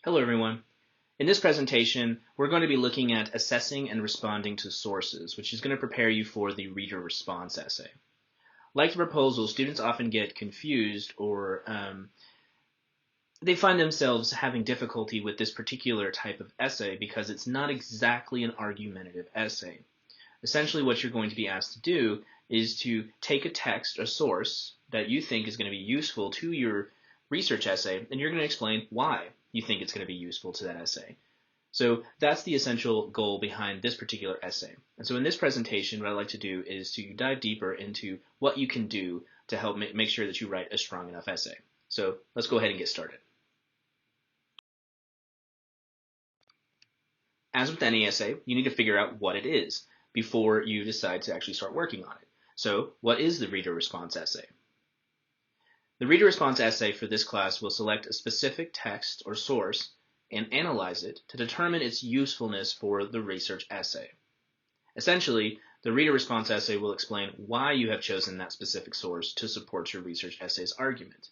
Hello everyone. In this presentation, we're going to be looking at assessing and responding to sources, which is going to prepare you for the reader response essay. Like the proposal, students often get confused or they find themselves having difficulty with this particular type of essay because it's not exactly an argumentative essay. Essentially, what you're going to be asked to do is to take a text, a source, that you think is going to be useful to your research essay, and you're going to explain why you think it's going to be useful to that essay. So that's the essential goal behind this particular essay. And so in this presentation, what I'd like to do is to dive deeper into what you can do to help make sure that you write a strong enough essay. So let's go ahead and get started. As with any essay, you need to figure out what it is before you decide to actually start working on it. So what is the reader response essay? The reader response essay for this class will select a specific text or source and analyze it to determine its usefulness for the research essay. Essentially, the reader response essay will explain why you have chosen that specific source to support your research essay's argument.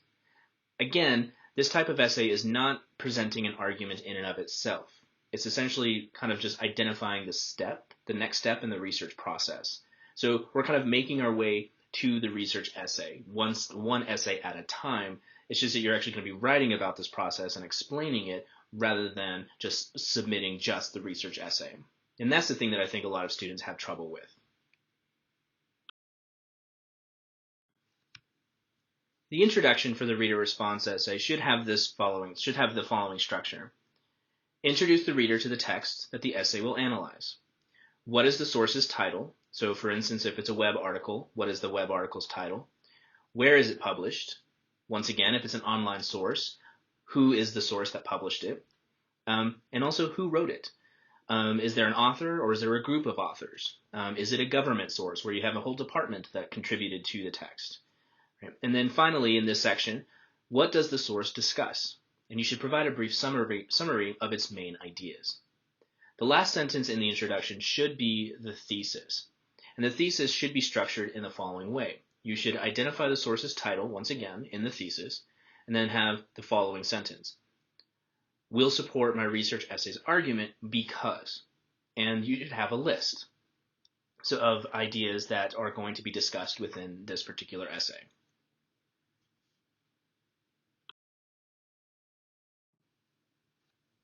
Again, this type of essay is not presenting an argument in and of itself. It's essentially kind of just identifying the next step in the research process. So we're kind of making our way to the research essay, one essay at a time. It's just that you're actually going to be writing about this process and explaining it rather than just submitting just the research essay. And that's the thing that I think a lot of students have trouble with. The introduction for the reader response essay should have the following structure. Introduce the reader to the text that the essay will analyze. What is the source's title? So for instance, if it's a web article, what is the web article's title? Where is it published? Once again, if it's an online source, who is the source that published it? And also, who wrote it? Is there an author or is there a group of authors? Is it a government source where you have a whole department that contributed to the text? Right? And then finally, in this section, what does the source discuss? And you should provide a brief summary of its main ideas. The last sentence in the introduction should be the thesis. And the thesis should be structured in the following way. You should identify the source's title, once again, in the thesis, and then have the following sentence. Will support my research essay's argument because, and you should have a list of ideas that are going to be discussed within this particular essay.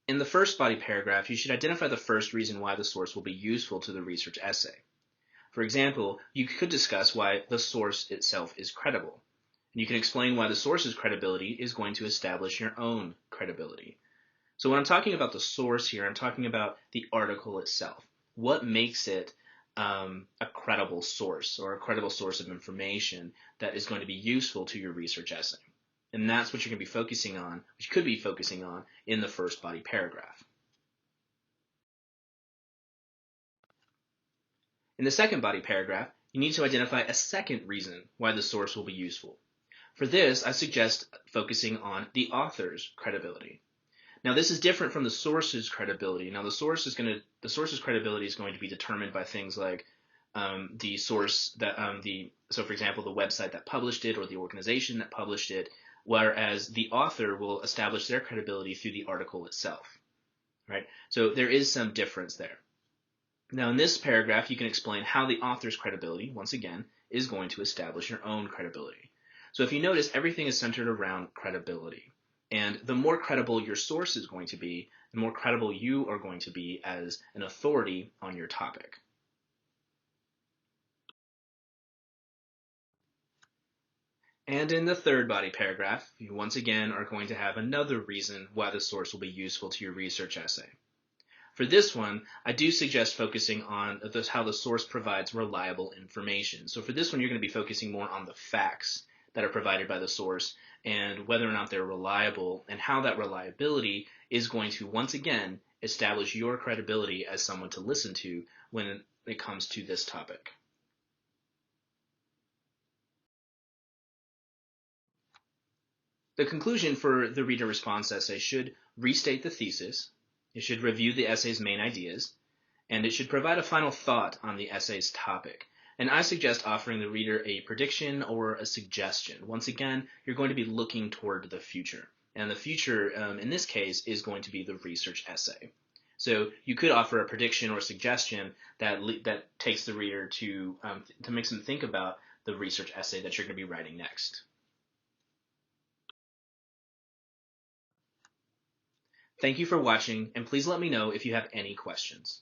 In the first body paragraph, you should identify the first reason why the source will be useful to the research essay. For example, you could discuss why the source itself is credible. And you can explain why the source's credibility is going to establish your own credibility. So when I'm talking about the source here, I'm talking about the article itself. What makes it a credible source or a credible source of information that is going to be useful to your research essay? And that's what you're going to be focusing on, which you could be focusing on in the first body paragraph. In the second body paragraph, you need to identify a second reason why the source will be useful. For this, I suggest focusing on the author's credibility. Now, this is different from the source's credibility. Now, the source's credibility is going to be determined by things like the source that so for example, the website that published it or the organization that published it, whereas the author will establish their credibility through the article itself, right? So there is some difference there. Now, in this paragraph, you can explain how the author's credibility, once again, is going to establish your own credibility. So if you notice, everything is centered around credibility. And the more credible your source is going to be, the more credible you are going to be as an authority on your topic. And in the third body paragraph, you once again are going to have another reason why the source will be useful to your research essay. For this one, I do suggest focusing on how the source provides reliable information. So for this one, you're going to be focusing more on the facts that are provided by the source and whether or not they're reliable and how that reliability is going to, once again, establish your credibility as someone to listen to when it comes to this topic. The conclusion for the reader response essay should restate the thesis, it should review the essay's main ideas, and it should provide a final thought on the essay's topic. And I suggest offering the reader a prediction or a suggestion. Once again, you're going to be looking toward the future. And the future, in this case, is going to be the research essay. So you could offer a prediction or suggestion that takes the reader to makes them think about the research essay that you're going to be writing next. Thank you for watching, and please let me know if you have any questions.